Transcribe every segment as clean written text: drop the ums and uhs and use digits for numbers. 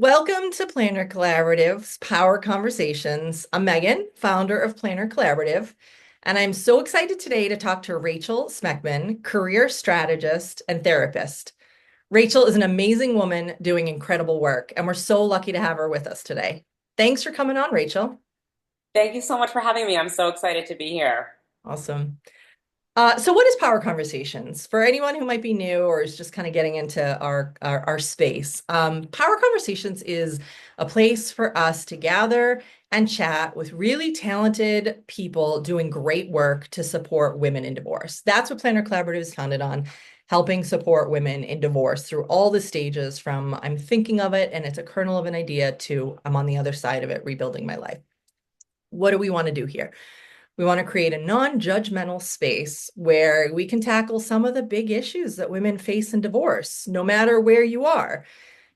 Welcome to Planner Collaborative's Power Conversations. I'm Megan, founder of Planner Collaborative, and I'm so excited today to talk to Rachel Spekman, career strategist and therapist. Rachel is an amazing woman doing incredible work, and we're so lucky to have her with us today. Thanks for coming on, Rachel. Thank you so much for having me. I'm so excited to be here. Awesome. So what is Power Conversations? For anyone who might be new or is just kind of getting into our space, Power Conversations is a place for us to gather and chat with really talented people doing great work to support women in divorce. That's what Planner Collaborative is founded on, helping support women in divorce through all the stages from I'm thinking of it and it's a kernel of an idea to I'm on the other side of it, rebuilding my life. What do we want to do here? We want to create a non-judgmental space where we can tackle some of the big issues that women face in divorce, no matter where you are.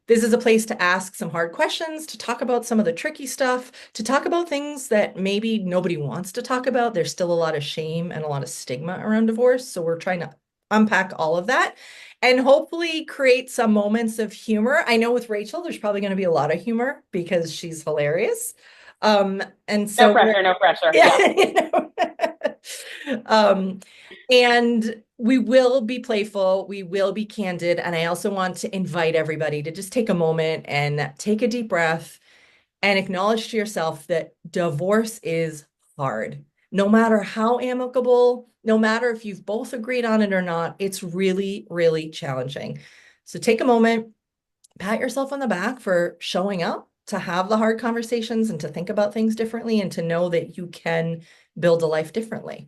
This is a place to ask some hard questions, to talk about some of the tricky stuff, to talk about things that maybe nobody wants to talk about. There's still a lot of shame and a lot of stigma around divorce. So we're trying to unpack all of that and hopefully create some moments of humor. I know with Rachel, there's probably going to be a lot of humor because she's hilarious. And No so we're pressure, no pressure. yeah, Yeah. Um, and we will be playful, we will be candid, and I also want to invite everybody to just take a moment and take a deep breath and acknowledge to yourself that divorce is hard. No matter how amicable, no matter if you've both agreed on it or not, it's really, really challenging. So take a moment, pat yourself on the back for showing up to have the hard conversations and to think about things differently and to know that you can build a life differently.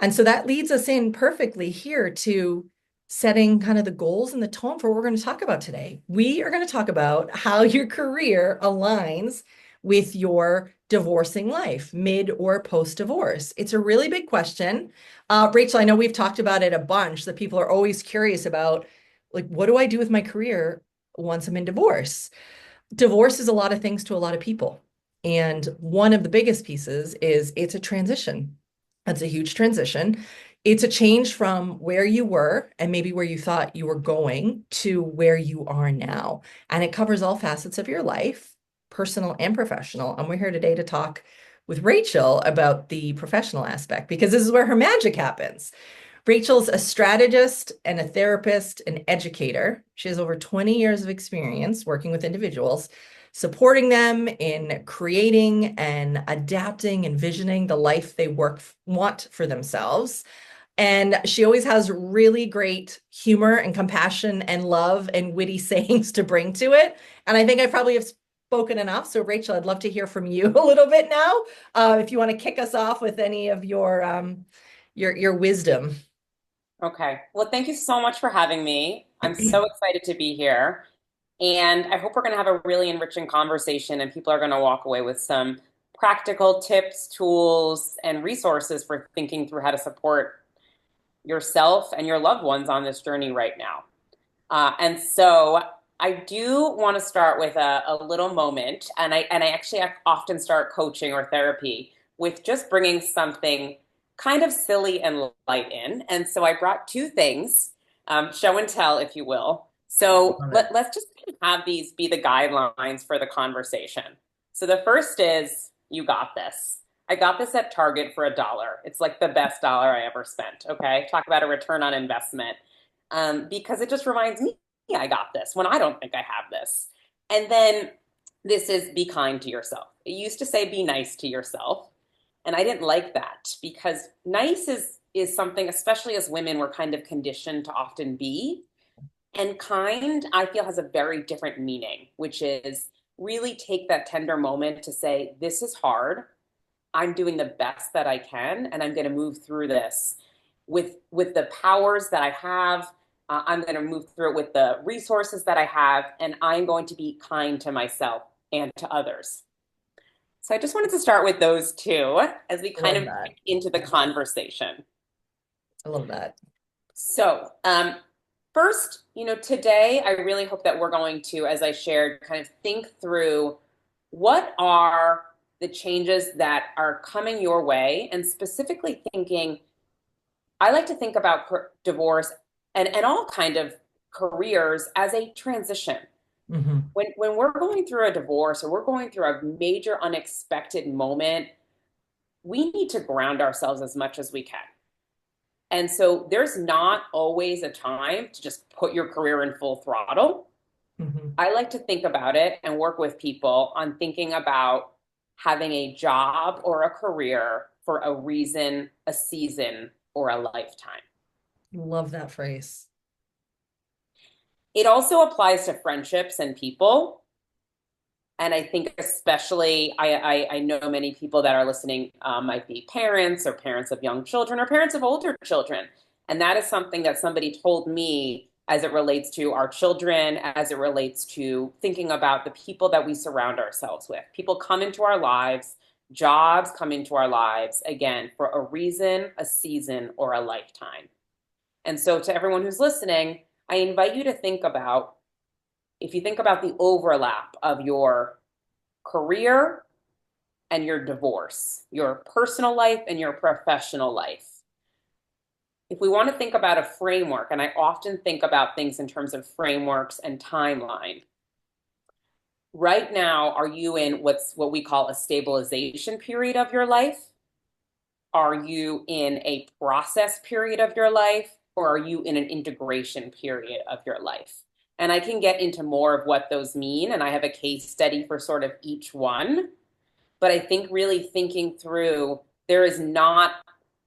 And so that leads us in perfectly here to setting kind of the goals and the tone for what we're going to talk about today. We are going to talk about how your career aligns with your divorcing life, mid or post divorce. It's a really big question. Rachel, I know we've talked about it a bunch that people are always curious about, like, what do I do with my career once I'm in divorce? Divorce is a lot of things to a lot of people. And one of the biggest pieces is it's a transition. That's a huge transition. It's a change from where you were and maybe where you thought you were going to where you are now. And it covers all facets of your life, personal and professional. And we're here today to talk with Rachel about the professional aspect because this is where her magic happens. Rachel's a strategist and a therapist and educator. She has over 20 years of experience working with individuals, supporting them in creating and adapting and visioning the life they want for themselves. And she always has really great humor and compassion and love and witty sayings to bring to it. And I think I probably have spoken enough. So, Rachel, I'd love to hear from you a little bit now. If you want to kick us off with any of your wisdom. Okay. Well, thank you so much for having me. I'm so excited to be here. And I hope we're going to have a really enriching conversation and people are going to walk away with some practical tips, tools, and resources for thinking through how to support yourself and your loved ones on this journey right now. And so I do want to start with a little moment, and I actually often start coaching or therapy with just bringing something kind of silly and light in. And so I brought two things, show and tell, if you will. So Love it. let's just have these be the guidelines for the conversation. So the first is, you got this. I got this at Target for $1. It's like the best dollar I ever spent. Okay. Talk about a return on investment. Because it just reminds me I got this when I don't think I have this. And then this is be kind to yourself. It used to say be nice to yourself. And I didn't like that because nice is something, especially as women, we're kind of conditioned to often be. And kind, I feel, has a very different meaning, which is really take that tender moment to say, this is hard. I'm doing the best that I can, and I'm going to move through this with the powers that I have. I'm going to move through it with the resources that I have, and I'm going to be kind to myself and to others. So I just wanted to start with those two as we I kind love of that. get into the conversation. I love that. So, first, today I really hope that we're going to, as I shared, kind of think through what are the changes that are coming your way, and specifically thinking, I like to think about divorce and all kind of careers as a transition. Hmm. When we're going through a divorce or we're going through a major unexpected moment, we need to ground ourselves as much as we can. And so there's not always a time to just put your career in full throttle. Hmm. I like to think about it and work with people on thinking about having a job or a career for a reason, a season, or a lifetime. Love that phrase. It also applies to friendships and people. And I think especially, I know many people that are listening might be parents or parents of young children or parents of older children. And that is something that somebody told me as it relates to our children, as it relates to thinking about the people that we surround ourselves with. People come into our lives, jobs come into our lives, again, for a reason, a season, or a lifetime. And so to everyone who's listening, I invite you to think about, if you think about the overlap of your career and your divorce, your personal life and your professional life. If we want to think about a framework, and I often think about things in terms of frameworks and timeline. Right now, are you in what we call a stabilization period of your life? Are you in a process period of your life? Or are you in an integration period of your life? And I can get into more of what those mean. And I have a case study for sort of each one. But I think really thinking through, there is not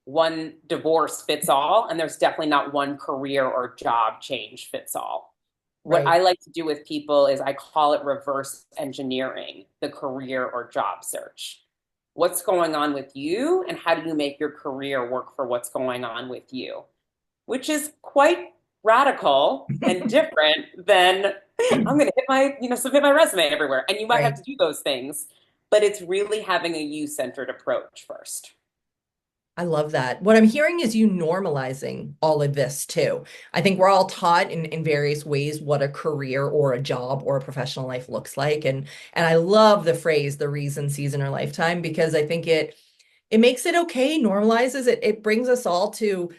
one divorce fits all, and there's definitely not one career or job change fits all. What Right. I like to do with people is I call it reverse engineering the career or job search. What's going on with you, and how do you make your career work for what's going on with you? Which is quite radical and different than I'm going to hit my, submit my resume everywhere. And you might have Right. to do those things, but it's really having a you-centered approach first. I love that. What I'm hearing is you normalizing all of this too. I think we're all taught in various ways what a career or a job or a professional life looks like. And I love the phrase, the reason, season, or lifetime, because I think it makes it okay, normalizes it. It brings us all to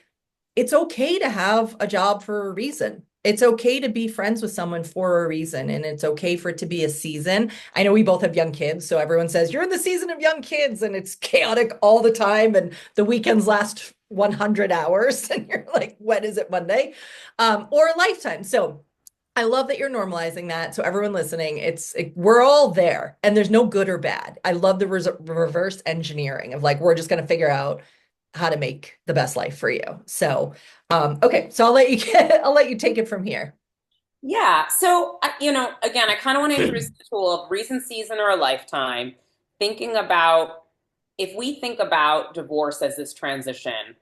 it's okay to have a job for a reason. It's okay to be friends with someone for a reason, and it's okay for it to be a season. I know we both have young kids, so everyone says you're in the season of young kids, and it's chaotic all the time, and the weekends last 100 hours, and you're like, when is it Monday? Or a lifetime. So I love that you're normalizing that. So everyone listening, we're all there, and there's no good or bad. I love the reverse engineering of like we're just going to figure out how to make the best life for you. So, okay, so I'll let you take it from here. Yeah. So, again, I kind of want to introduce the tool of recent season or a lifetime, thinking about if we think about divorce as this transition,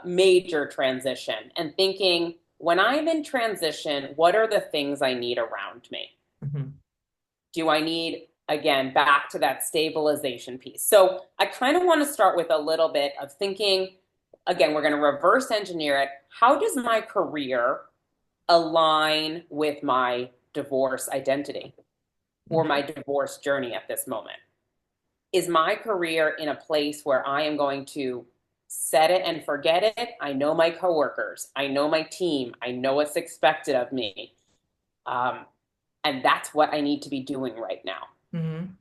major transition, and thinking when I'm in transition, what are the things I need around me? Mhm. Do I need, again, back to that stabilization piece? So I kind of want to start with a little bit of thinking, again, we're going to reverse engineer it. How does my career align with my divorce identity or my Okay. divorce journey at this moment? Is my career in a place where I am going to set it and forget it? I know my coworkers, I know my team, I know what's expected of me. Um, and that's what I need to be doing right now. Mhm.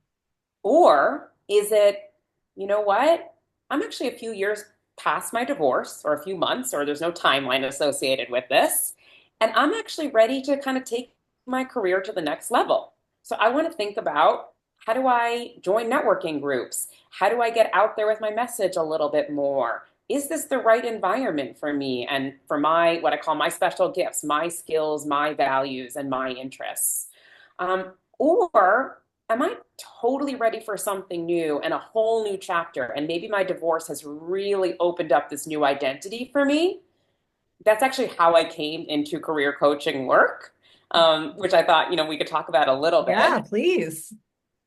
Or is it, you know what? I'm actually a few years past my divorce, or a few months, or there's no timeline associated with this. And I'm actually ready to kind of take my career to the next level. So I want to think about, how do I join networking groups? How do I get out there with my message a little bit more? Is this the right environment for me and for my, what I call my special gifts, my skills, my values, and my interests? Or am I totally ready for something new and a whole new chapter? And maybe my divorce has really opened up this new identity for me. That's actually how I came into career coaching work, which I thought, we could talk about a little Yeah, bit. please.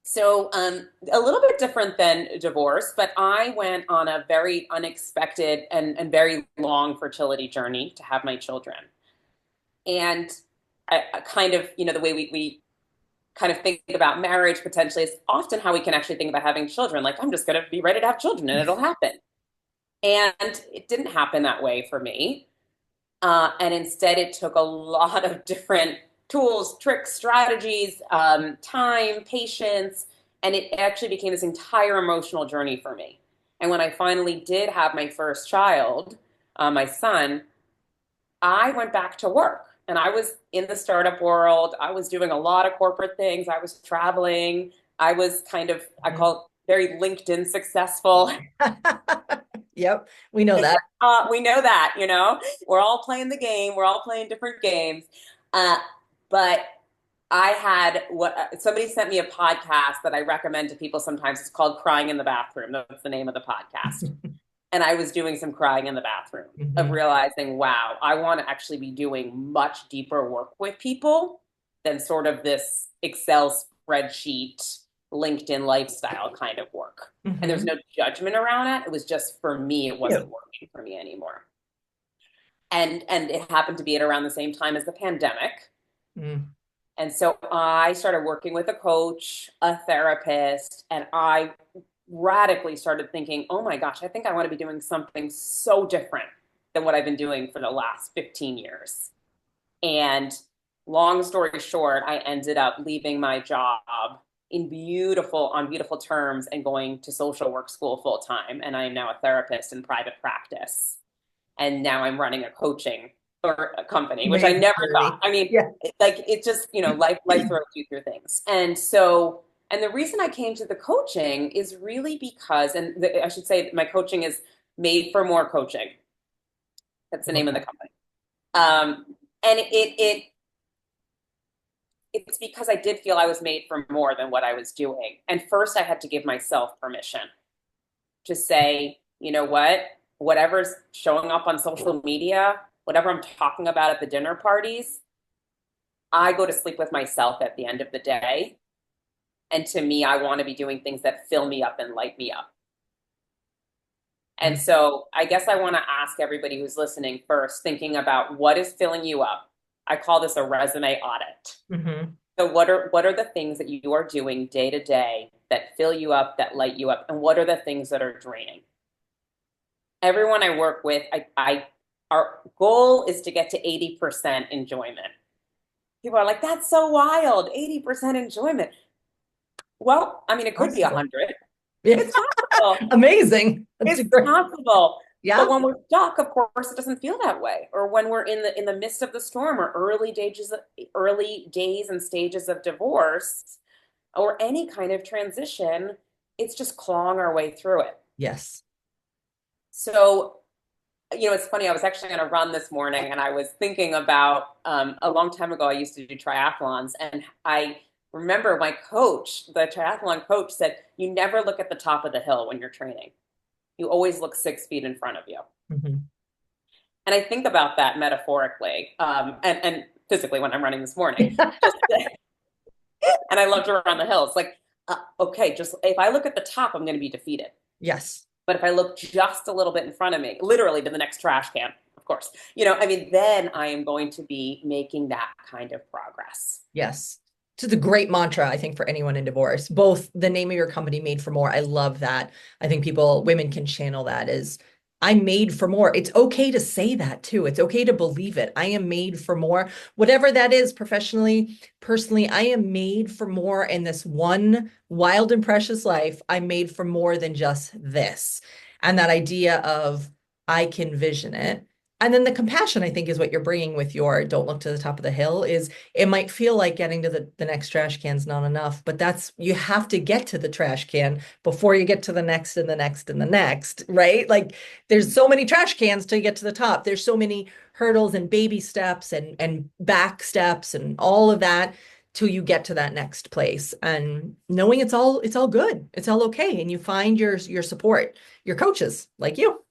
So, a little bit different than divorce, but I went on a very unexpected and very long fertility journey to have my children. And I kind of, the way we kind of think about marriage potentially is often how we can actually think about having children. Like, I'm just going to be ready to have children and it'll happen. And it didn't happen that way for me. And instead, it took a lot of different tools, tricks, strategies, time, patience, and it actually became this entire emotional journey for me. And when I finally did have my first child, my son, I went back to work and I was in the startup world. I was doing a lot of corporate things. I was traveling. I was kind of, I Mhm. call it very LinkedIn successful. Yep, we know that. We know that, we're all playing the game. We're all playing different games. Uh, but I had what somebody sent me a podcast that I recommend to people sometimes. It's called Crying in the Bathroom. That's the name of the podcast. And I was doing some crying in the bathroom of Mhm. realizing, wow, I want to actually be doing much deeper work with people than sort of this Excel spreadsheet, LinkedIn lifestyle kind of work. And there's Mhm. no judgment around it. It was just for me, it Yeah. wasn't working for me anymore. And it happened to be at around the same time as the pandemic. Mm. And so I started working with a coach, a therapist, and I radically started thinking, oh my gosh, I think I want to be doing something so different than what I've been doing for the last 15 years. And long story short, I ended up leaving my job on beautiful terms and going to social work school full time. And I am now a therapist in private practice. And now I'm running a coaching or a company, which I Amazing never thought. journey. I mean, Yeah. it just, life throws you through things. And the reason I came to the coaching is really because, I should say my coaching is Made for More Coaching. That's the Love name of the that. company. And it's because I did feel I was made for more than what I was doing. And first I had to give myself permission to say, you know what, whatever's showing up on social media, whatever I'm talking about at the dinner parties, I go to sleep with myself at the end of the day. And to me, I want to be doing things that fill me up and light me up. And Mm. so I guess I want to ask everybody who's listening first, thinking about what is filling you up. I call this a resume audit. Mhm. So what are the things that you are doing day to day that fill you up, that light you up, and what are the things that are draining? Everyone I work with, our goal is to get to 80% enjoyment. People are like, that's so wild, 80% enjoyment. Well, I mean, it could be Possible. 100. Yeah. It's possible. Amazing. That's a It's great. possible. But Yeah. when we're stuck, of course, it doesn't feel that way. Or when we're in the midst of the storm, or early days and stages of divorce, or any kind of transition, it's just clawing our way through it. Yes. So, it's funny. I was actually on a run this morning, and I was thinking about a long time ago. I used to do triathlons, and I remember my coach, the triathlon coach, said, "You never look at the top of the hill when you're training. You always look 6 feet in front of you." Mhm. And I think about that metaphorically, and physically when I'm running this morning. Just and I love to run the hills. Like, okay, just if I look at the top, I'm going to be defeated. Yes. But if I look just a little bit in front of me, literally to the next trash can, of course, I mean, then I am going to be making that kind of progress. Yes. It's a great mantra, I think, for anyone in divorce. Both the name of your company, Made for More. I love that. I think women can channel that as I'm made for more. It's okay to say that too. It's okay to believe it. I am made for more. Whatever that is, professionally, personally, I am made for more in this one wild and precious life. I'm made for more than just this. And that idea of I can vision it. And then the compassion, I think, is what you're bringing with your don't look to the top of the hill is it might feel like getting to the next trash can's not enough, but you have to get to the trash can before you get to the next and the next and the next, right? Like there's so many trash cans to get to the top. There's so many hurdles and baby steps and back steps and all of that till you get to that next place. And knowing it's all good. It's all okay. And you find your support, your coaches like you.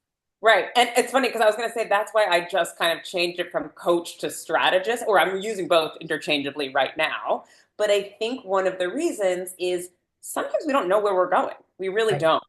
Right. And it's funny because I was going to say that's why I just kind of changed it from coach to strategist, or I'm using both interchangeably right now. But I think one of the reasons is sometimes we don't know where we're going. We really Right. don't.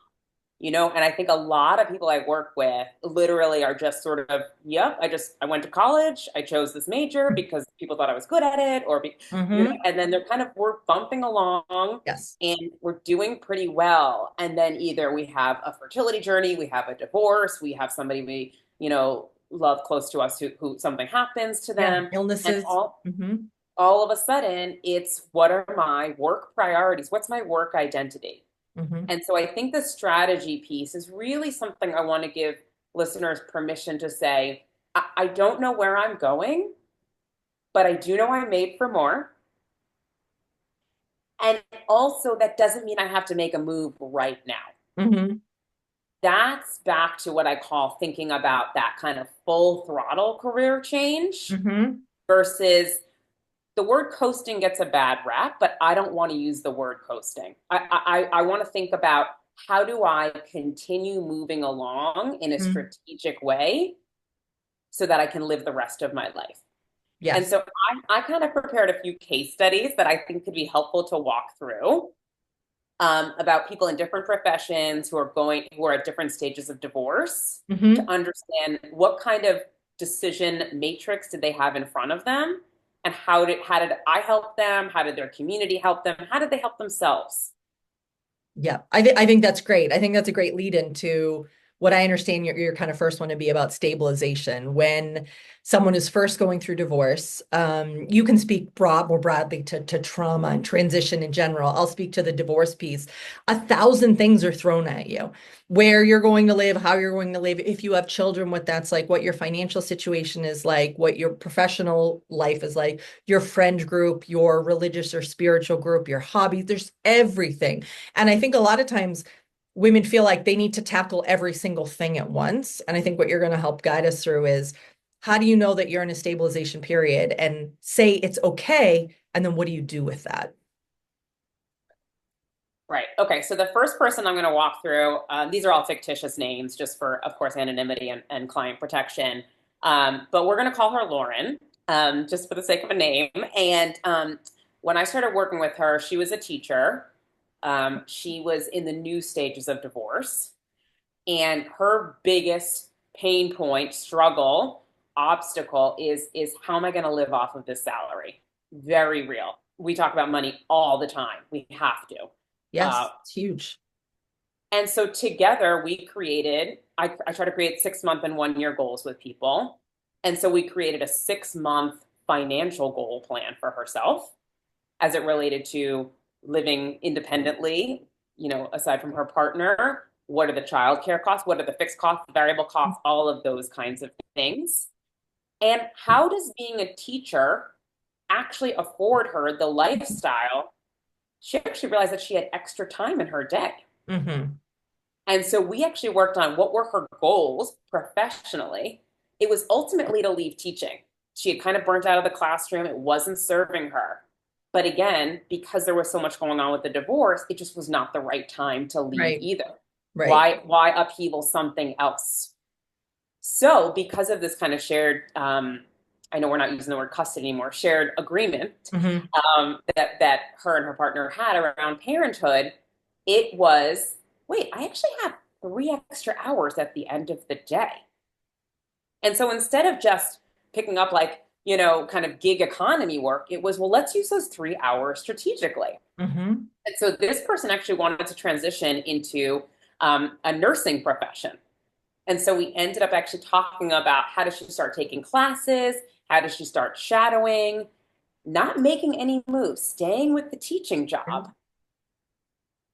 And I think a lot of people I work with literally are just sort of, yep, I went to college, I chose this major because people thought I was good at it, Mm-hmm. and then we're bumping along Yes. and we're doing pretty well. And then either we have a fertility journey, we have a divorce, we have somebody we love close to us who something happens to Yeah. them, and Illnesses. all Mm-hmm. all of a sudden it's what are my work priorities? What's my work identity? Hmm. And so I think the strategy piece is really something I want to give listeners permission to say, I don't know where I'm going, but I do know I'm made for more. And also, that doesn't mean I have to make a move right now. Hmm. That's back to what I call thinking about that kind of full throttle career change Hmm. versus the word coasting gets a bad rap, but I don't want to use the word coasting. I want to think about how do I continue moving along in a Hmm. strategic way so that I can live the rest of my life. And Yes. so I kind of prepared a few case studies that I think could be helpful to walk through about people in different professions who are at different stages of divorce to Hmm. understand what kind of decision matrix did they have in front of them and how did I help them? How did their community help them? How did they help themselves? Yeah, I think that's great. I think that's a great lead into what I understand your kind of first one to be about stabilization. When someone is first going through divorce, you can speak more broadly to trauma and transition in general. I'll speak to the divorce piece. 1,000 things are thrown at you. Where you're going to live, how you're going to live, if you have children, what that's like, what your financial situation is like, what your professional life is like, your friend group, your religious or spiritual group, your hobbies. There's everything. And I think a lot of times women feel like they need to tackle every single thing at once. And I think what you're going to help guide us through is how do you know that you're in a stabilization period and say it's okay? And then what do you do with that? Right. Okay. So the first person I'm going to walk through, these are all fictitious names just for, of course, anonymity and client protection. But we're going to call her Lauren, just for the sake of a name. And when I started working with her, she was a teacher. She was in the new stages of divorce. And her biggest pain point, struggle, obstacle is how am I going to live off of this salary? Very real. We talk about money all the time. We have to. Uh, Yes, it's huge. and so together we created, I try to create 6 month and 1 year goals with people. And so we created a 6 month financial goal plan for herself as it related to living independently, aside from her partner. What are the childcare costs? What are the fixed costs, the variable costs, all of those kinds of things? And how does being a teacher actually afford her the lifestyle? She actually realized that she had extra time in her day. Hmm. And so we actually worked on what were her goals professionally. It was ultimately to leave teaching. She had kind of burnt out of the classroom, it wasn't serving her. But again, because there was so much going on with the divorce, it just was not the right time to leave Right, either. right. Why upheaval something else? So, because of this kind of shared, I know we're not using the word custody anymore, shared agreement Hmm. that her and her partner had around parenthood, it was wait, I actually have 3 extra hours at the end of the day. And so instead of just picking up like, kind of gig economy work, it was, well, let's use those 3 hours strategically. Hmm. And so this person actually wanted to transition into a nursing profession. And so we ended up actually talking about how does she start taking classes? How does she start shadowing? Not making any moves, staying with the teaching job,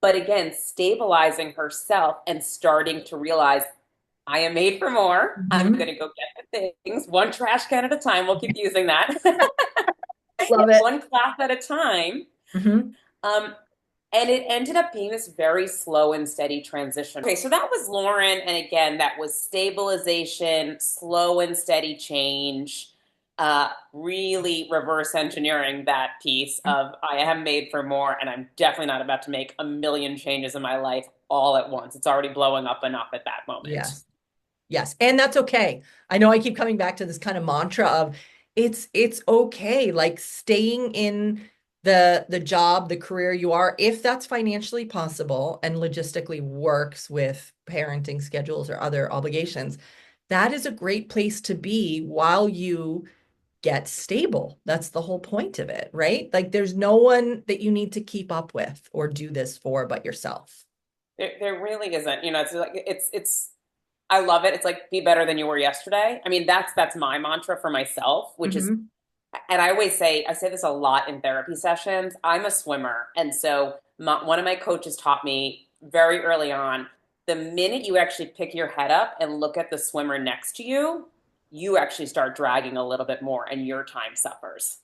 but again, stabilizing herself and starting to realize I am made for more. I'm Hmm. going to go get the things one trash can at a time. We'll keep using that. Love it. One class at a time. Hmm. Um, and it ended up being this very slow and steady transition. Okay, so that was Lauren. And again, that was stabilization, slow and steady change, really reverse engineering that piece of I am made for more, and I'm definitely not about to make a million changes in my life all at once. It's already blowing up enough at that moment. Yes. Yes, and that's okay. I know I keep coming back to this kind of mantra of it's okay, like staying in the job, the career you are, if that's financially possible and logistically works with parenting schedules or other obligations, that is a great place to be while you get stable. That's the whole point of it, right? Like there's no one that you need to keep up with or do this for but yourself. There really isn't. It's like it's I love it. It's like be better than you were yesterday. I mean, that's my mantra for myself, which is Hmm. And I say this a lot in therapy sessions. I'm a swimmer. And so one of my coaches taught me very early on, the minute you actually pick your head up and look at the swimmer next to you, you actually start dragging a little bit more and your time suffers.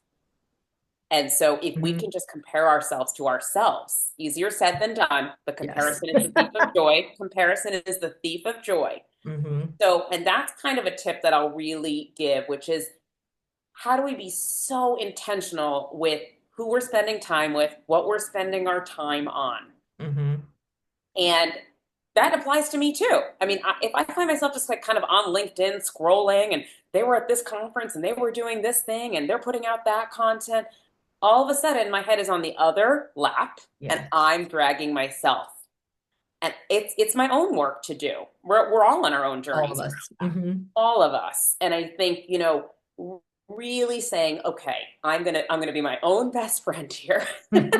And so if we Mhm. can just compare ourselves to ourselves, easier said than done, but Yes. comparison is the thief of joy. Comparison is the thief of joy. Hmm. So, and that's kind of a tip that I'll really give, which is how do we be so intentional with who we're spending time with, what we're spending our time on? Hmm. And that applies to me too. I mean, if I find myself just like kind of on LinkedIn scrolling and they were at this conference and they were doing this thing and they're putting out that content, all of a sudden my head is on the other lap and Yes. I'm dragging myself. And it's my own work to do. We're all on our own All of journeys, us. Hmm. all of us. And I think, really saying, okay, I'm gonna be my own best friend here. And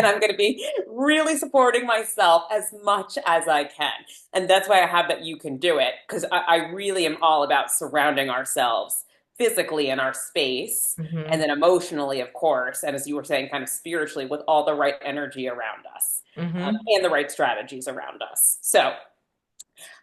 I'm gonna be really supporting myself as much as I can. And that's why I have that you can do it, because I really am all about surrounding ourselves physically in our space and Hmm. then emotionally, of course, and as you were saying, kind of spiritually with all the right energy around us, Hmm. and the right strategies around us. So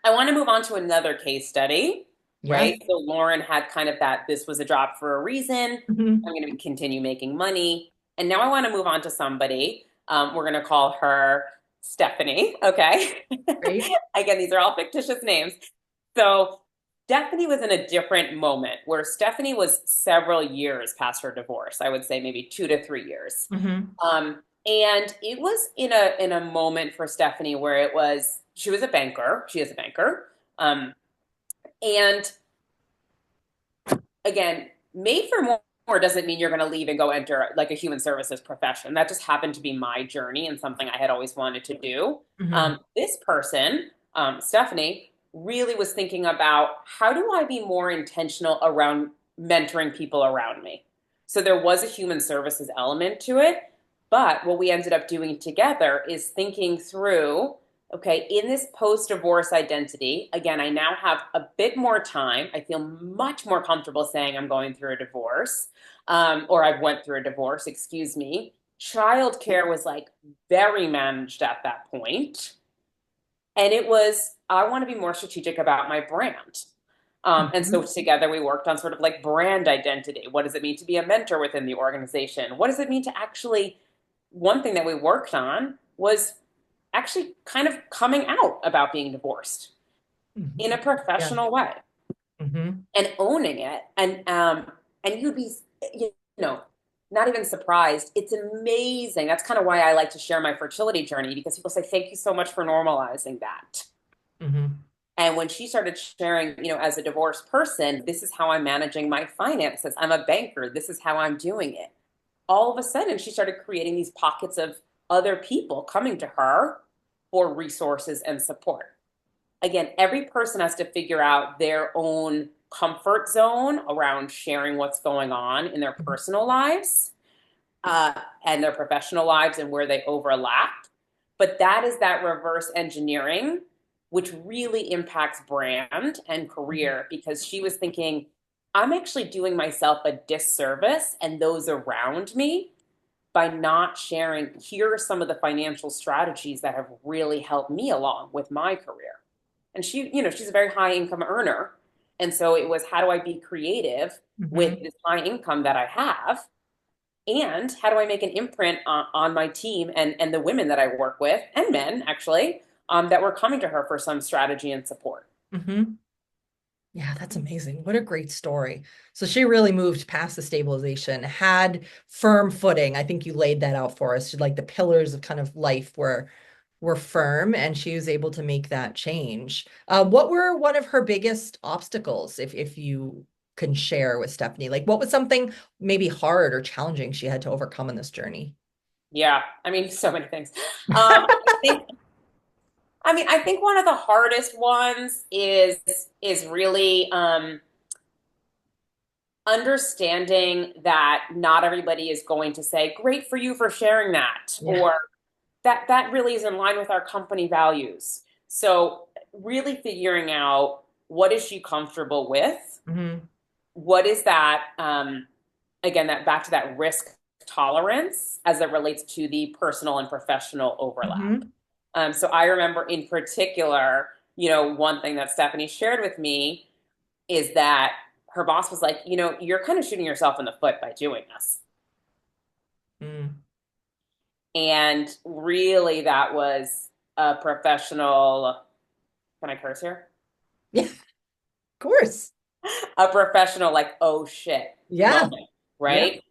I want to move on to another case study, Yes. right? So Lauren had kind of that this was a job for a reason. I'm Hmm. going to continue making money. And now I want to move on to somebody. We're going to call her Stephanie. Okay. Great. Again, these are all fictitious names. So Stephanie was in a different moment where Stephanie was several years past her divorce. I would say maybe 2 to 3 years. Hmm. And it was in a moment for Stephanie where it was she was a banker. She is a banker. And again, made for more doesn't mean you're going to leave and go enter like a human services profession. That just happened to be my journey and something I had always wanted to do. Hmm. This person, Stephanie, really was thinking about how do I be more intentional around mentoring people around me. So there was a human services element to it, but what we ended up doing together is thinking through, okay, in this post divorce identity, again, I now have a bit more time. I feel much more comfortable saying I'm going through a divorce, or I went through a divorce, excuse me. Childcare was like very managed at that point. And it was, I want to be more strategic about my brand. And so Hmm. together we worked on sort of like brand identity. What does it mean to be a mentor within the organization? What does it mean to actually, one thing that we worked on was actually kind of coming out about being divorced in a Hmm. Yeah. professional way Hmm. and owning it. And you'd be, you know, not even surprised. It's amazing. That's kind of why I like to share my fertility journey because people say, thank you so much for normalizing that. Hmm. And when she started sharing, as a divorced person, this is how I'm managing my finances. I'm a banker. This is how I'm doing it. All of a sudden, she started creating these pockets of other people coming to her for resources and support. Again, every person has to figure out their own comfort zone around sharing what's going on in their personal lives, uh, and their professional lives and where they overlap. But that is that reverse engineering, which really impacts brand and career because she was thinking, I'm actually doing myself a disservice and those around me by not sharing. Here are some of the financial strategies that have really helped me along with my career. And she's a very high income earner. And so it was, how do I be creative with Hmm. this high income that I have? And how do I make an imprint on my team and the women that I work with and men actually, that were coming to her for some strategy and support. Hmm. Yeah, that's amazing. What a great story. So she really moved past the stabilization, had firm footing. I think you laid that out for us. Like the pillars of kind of life were firm, and she was able to make that change. What were one of her biggest obstacles, if you can share with Stephanie? Like what was something maybe hard or challenging she had to overcome in this journey? Yeah, I mean, so many things. Think, I think one of the hardest ones is really, understanding that not everybody is going to say, "Great for you for sharing that," Yeah. or that really is in line with our company values. So really figuring out what is she comfortable with, Hmm. what is that, again, that back to that risk tolerance as it relates to the personal and professional overlap. Hmm. So I remember in particular, one thing that Stephanie shared with me is that her boss was like, you're kind of shooting yourself in the foot by doing this. Mm. And really, that was a professional, can I curse here? Yeah, of course. A professional, like, oh shit Yeah. moment, Yeah. right?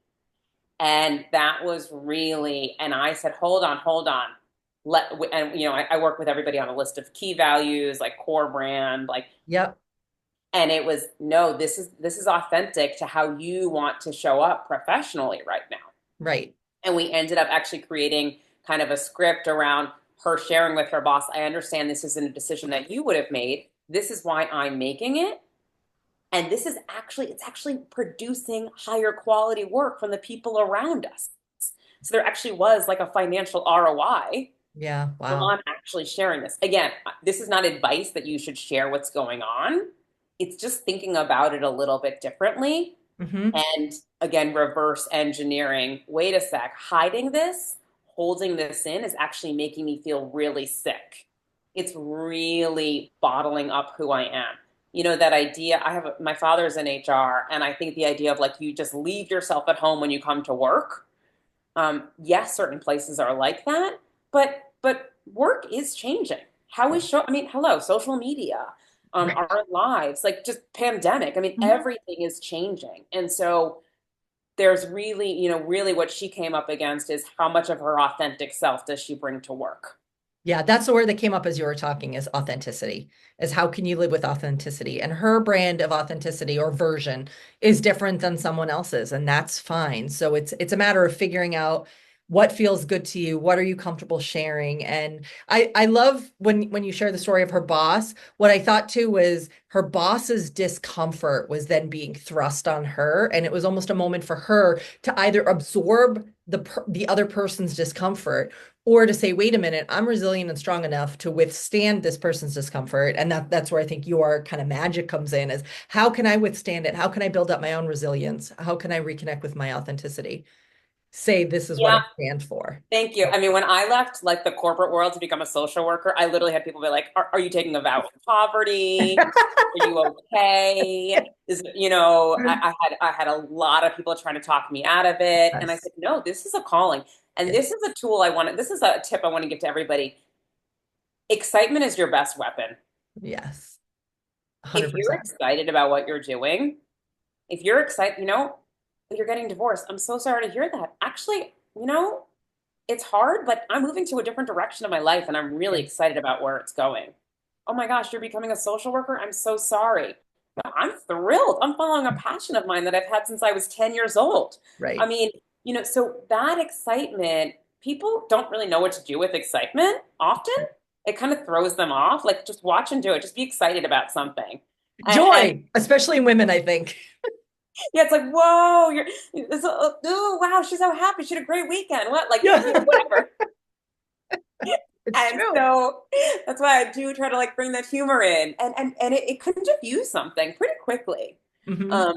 And that was really, and I said, hold on. And I work with everybody on a list of key values, like core brand, like, Yep. and it was, no, this is authentic to how you want to show up professionally right now. Right. And we ended up actually creating kind of a script around her sharing with her boss, I understand this isn't a decision that you would have made. This is why I'm making it. And it's actually producing higher quality work from the people around us. So there actually was like a financial ROI Yeah. Wow. on actually sharing this. Again, this is not advice that you should share what's going on. It's just thinking about it a little bit differently. Hmm. And again, reverse engineering. Wait a sec, hiding this, holding this in is actually making me feel really sick. It's really bottling up who I am. That idea, my father's in HR, and I think the idea of like you just leave yourself at home when you come to work. Yes, certain places are like that, but work is changing. How we show, I mean, hello, social media, Right. our lives, like just pandemic. I mean, Mhm. everything is changing. And so there's really, really what she came up against is how much of her authentic self does she bring to work? Yeah, that's the word that came up as you were talking is authenticity, is how can you live with authenticity? And her brand of authenticity or version is different than someone else's, and that's fine. So it's a matter of figuring out what feels good to you, what are you comfortable sharing? And I love when you share the story of her boss. What I thought too was her boss's discomfort was then being thrust on her, and it was almost a moment for her to either absorb the other person's discomfort or to say, wait a minute, I'm resilient and strong enough to withstand this person's discomfort. And that's where I think your kind of magic comes in is how can I withstand it? How can I build up my own resilience? How can I reconnect with my authenticity? Say, this is what I Yeah, stand for. thank you. I mean, when I left like the corporate world to become a social worker, I literally had people be like, are you taking a vow of poverty? Are you okay? I had a lot of people trying to talk me out of it. And I Yes. said, no, this is a calling. And Yes. this is a tool this is a tip I want to give to everybody. Excitement is your best weapon. Yes. If you're 100%. excited about what you're doing, if you're excited, you're getting divorced. I'm so sorry to hear that. Actually, it's hard, but I'm moving to a different direction of my life and I'm really Yes. excited about where it's going. Oh my gosh, you're becoming a social worker? I'm so sorry. No, I'm thrilled. I'm following a passion of mine that I've had since I was 10 years old. I Right. mean, so that excitement, people don't really know what to do with excitement often. It kind of throws them off. Like, just watch and do it. Just be excited about something. And Joy, especially in women, I think. yeah, it's like, whoa, oh, wow, she's so happy. She had a great weekend. What? Like, Yeah, whatever. it's And true. so that's why I do try to like bring that humor in. And it could diffuse something pretty quickly. Hmm. Um,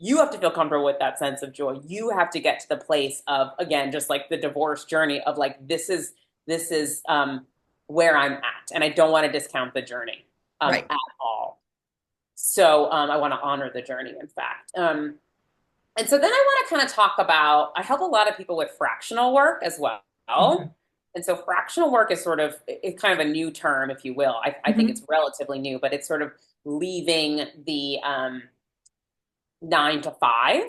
you have to feel comfortable with that sense of joy. You have to get to the place of, again, just like the divorce journey of like, this is where I'm at. And I don't want to discount the journey Right. at all. So I want to honor the journey, in fact. And so then I want to kind of talk about, I help a lot of people with fractional work as well. Hmm. And so fractional work is sort of, it's kind of a new term, if you will. I think it's Hmm. relatively new, but it's sort of leaving the 9 to 5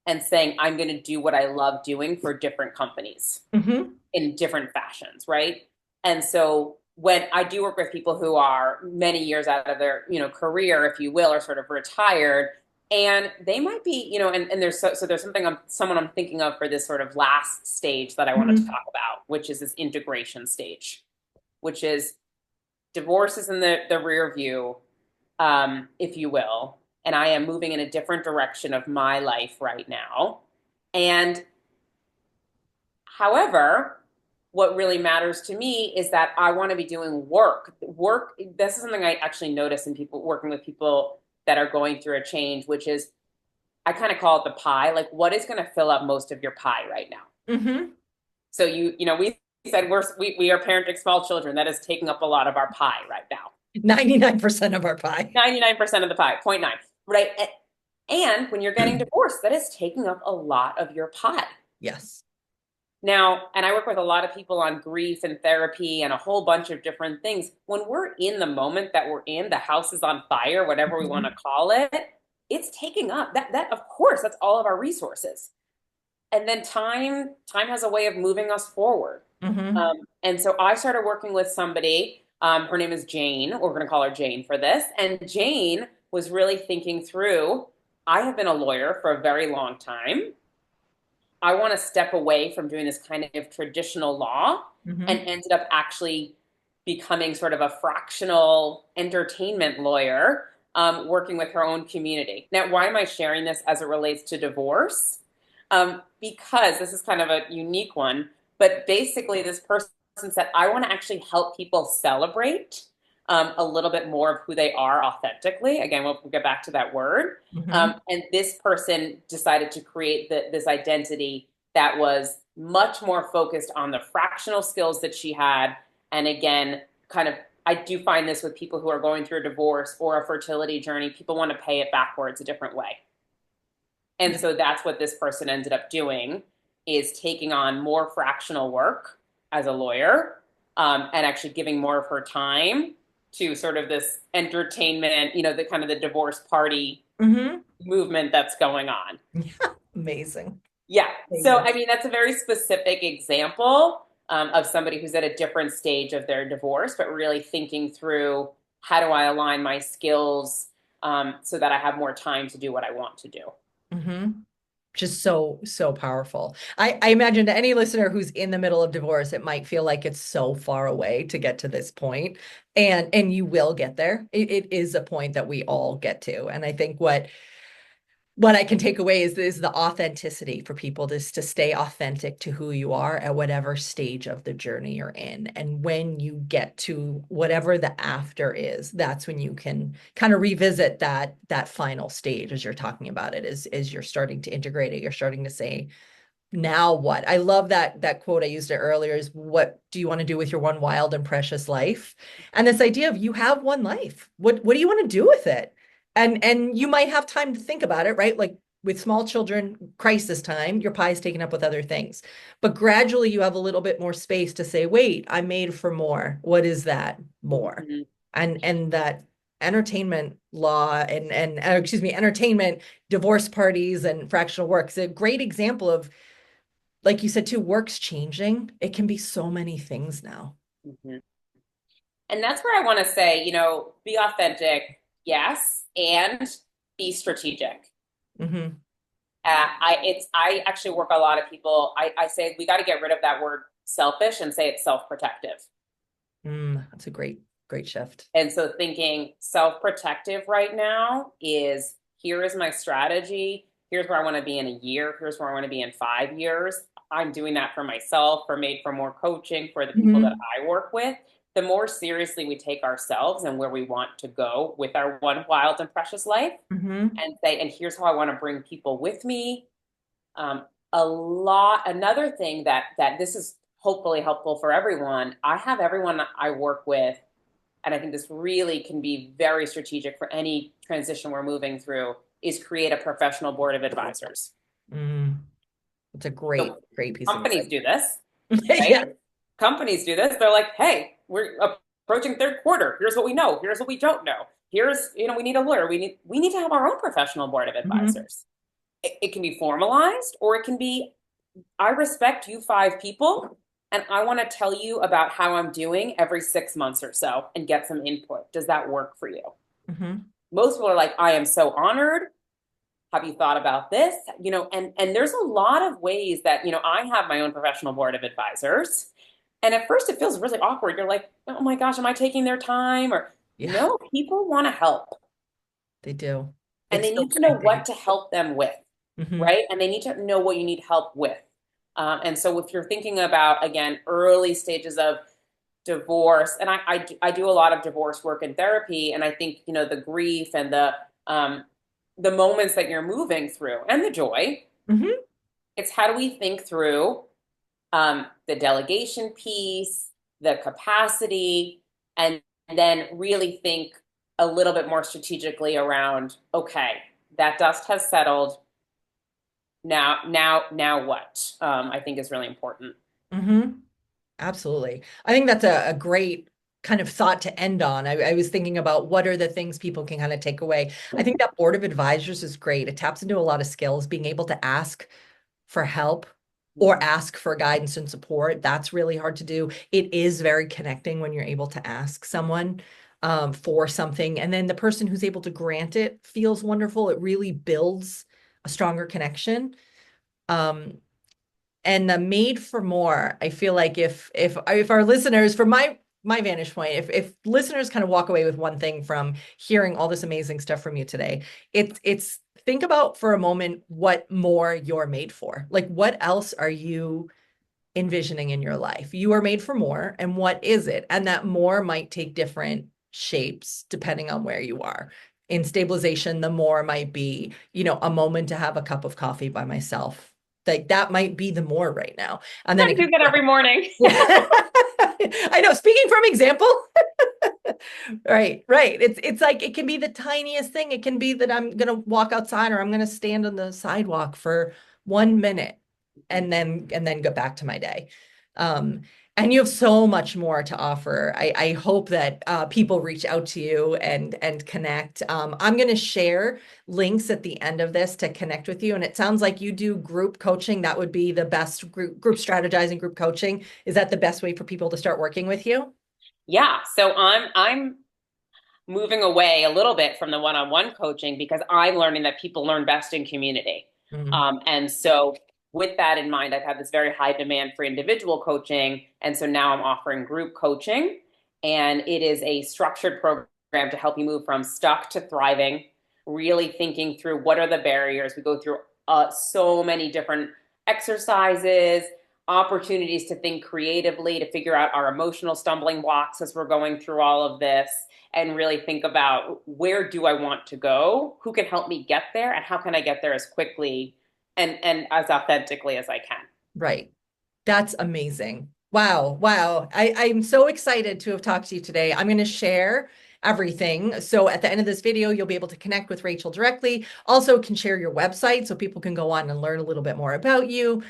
and saying, I'm going to do what I love doing for different companies Hmm. in different fashions, right? And so when I do work with people who are many years out of their, career, if you will, or sort of retired, and they might be, and there's someone I'm thinking of for this sort of last stage that I wanted to Hmm. talk about, which is this integration stage, which is divorce is in the rear view, if you will, and I am moving in a different direction of my life right now. And however, what really matters to me is that I want to be doing work. Work, this is something I actually notice in people working with people that are going through a change, which is I kind of call it the pie. Like, what is going to fill up most of your pie right now? Mm-hmm. So we said we are parenting small children. That is taking up a lot of our pie right now. 99% of our pie. 99% of the pie, 0.9, right? And when you're getting divorced, that is taking up a lot of your pie. Yes. Now, and I work with a lot of people on grief and therapy and a whole bunch of different things. When we're in the moment that we're in, the house is on fire, whatever we want to Mm-hmm. call it, it's taking up that of course, that's all of our resources. And then time has a way of moving us forward. Mm-hmm. And so I started working with somebody. Her name is Jane. We're going to call her Jane for this. And Jane was really thinking through. I have been a lawyer for a very long time. I want to step away from doing this kind of traditional law, and Mm-hmm. ended up actually becoming sort of a fractional entertainment lawyer, working with her own community. Now, why am I sharing this as it relates to divorce? Because this is kind of a unique one, but basically, this person said, I want to actually help people celebrate a little bit more of who they are authentically. Again, we'll get back to that word. Mm-hmm. And this person decided to create this identity that was much more focused on the fractional skills that she had. And again, kind of, I do find this with people who are going through a divorce or a fertility journey. People want to pay it backwards a different way. And Yeah. so that's what this person ended up doing, is taking on more fractional work as a lawyer, and actually giving more of her time to sort of this entertainment, the kind of the divorce party Mm-hmm. movement that's going on. Amazing. Yeah. So, Amazing. I mean, that's a very specific example, of somebody who's at a different stage of their divorce, but really thinking through, how do I align my skills, so that I have more time to do what I want to do. Mm-hmm. Just so, so powerful. I imagine to any listener who's in the middle of divorce, it might feel like it's so far away to get to this point. And you will get there. It is a point that we all get to. And I think what I can take away is the authenticity for people to stay authentic to who you are at whatever stage of the journey you're in. And when you get to whatever the after is, that's when you can kind of revisit that final stage as you're talking about it, as you're starting to integrate it, you're starting to say, now what? I love that quote. I used it earlier, is what do you want to do with your one wild and precious life? And this idea of you have one life. What do you want to do with it? And you might have time to think about it, right? Like with small children, crisis time, your pie is taken up with other things. But gradually you have a little bit more space to say, wait, I'm made for more. What is that more? Mm-hmm. And that entertainment law and excuse me, entertainment, divorce parties and fractional work is a great example of, like you said too, work's changing. It can be so many things now. Mm-hmm. And that's where I want to say, be authentic, yes, and be strategic. Hmm. I actually work a lot of people. I say we got to get rid of that word selfish and say it's self-protective. That's a great shift. And so thinking self-protective right now is, here is my strategy. Here's where I want to be in a year. Here's where I want to be in 5 years. I'm doing that for myself, for Made for More coaching, for the people that Hmm. I work with. The more seriously we take ourselves and where we want to go with our one wild and precious life, Hmm. and say, and here's how I want to bring people with me. Um, another thing that this is hopefully helpful for everyone. I have everyone I work with, and I think this really can be very strategic for any transition we're moving through, is create a professional board of advisors. Mm, it's a So great piece of companies advice. do this, right? Yeah. Companies do this. They're like, hey, we're approaching third quarter. Here's what we know. Here's what we don't know. Here's, we need a lawyer. We need to have our own professional board of Hmm. advisors. It can be formalized, or it can be, I respect you 5 people, and I want to tell you about how I'm doing every 6 months or so and get some input. Does that work for you? Hmm. Most people are like, I am so honored. Have you thought about this? And there's a lot of ways that, I have my own professional board of advisors. And at first it feels really awkward. You're like, oh my gosh, am I taking their time? Or Yeah, no, people want to help, they do. and It's they so need to know what connecting. to help them with, Hmm. right? And they need to know what you need help with. And so if you're thinking about, again, early stages of divorce, and I do a lot of divorce work in therapy, and I think, the grief and the the moments that you're moving through and the joy. Hmm. It's how do we think through the delegation piece, the capacity, and then really think a little bit more strategically around, okay, that dust has settled. Now what? I think is really important. Hmm. Absolutely. I think that's a great kind of thought to end on. I was thinking about what are the things people can kind of take away. I think that board of advisors is great. It taps into a lot of skills, being able to ask for help or ask for guidance and support. That's really hard to do. It is very connecting when you're able to ask someone for something. And then the person who's able to grant it feels wonderful. It really builds a stronger connection. Um, and the made for more, I feel like if our listeners, from my vantage point, if listeners kind of walk away with one thing from hearing all this amazing stuff from you today, it's think about for a moment what more you're made for. Like what else are you envisioning in your life? You are made for more, and what is it? And that more might take different shapes depending on where you are. In stabilization, the more might be, a moment to have a cup of coffee by myself. Like that might be the more right now. And then I it do that every morning. yeah. I know, speaking from example. Right, right. It's like it can be the tiniest thing. It can be that I'm gonna walk outside or I'm gonna stand on the sidewalk for 1 minute and then go back to my day. Um, and you have so much more to offer. I hope that people reach out to you and connect. I'm gonna share links at the end of this to connect with you. And it sounds like you do group coaching. That would be the best group strategizing, group coaching. Is that the best way for people to start working with you? Yeah, so I'm moving away a little bit from the one-on-one coaching because I'm learning that people learn best in community. Mhm. And so, with that in mind, I've had this very high demand for individual coaching. And so now I'm offering group coaching. And it is a structured program to help you move from stuck to thriving, really thinking through what are the barriers. We go through so many different exercises, opportunities to think creatively, to figure out our emotional stumbling blocks as we're going through all of this and really think about where do I want to go? Who can help me get there? And how can I get there as quickly and as authentically as I can? Right. That's amazing. Wow. Wow. I'm so excited to have talked to you today. I'm going to share everything. So at the end of this video, you'll be able to connect with Rachel directly. Also can share your website so people can go on and learn a little bit more about you.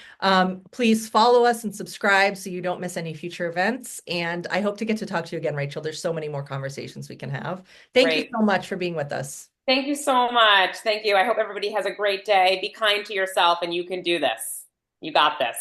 Please follow us and subscribe so you don't miss any future events. And I hope to get to talk to you again, Rachel. There's so many more conversations we can have. Thank you Great. so much for being with us. Thank you so much. Thank you. I hope everybody has a great day. Be kind to yourself and you can do this. You got this.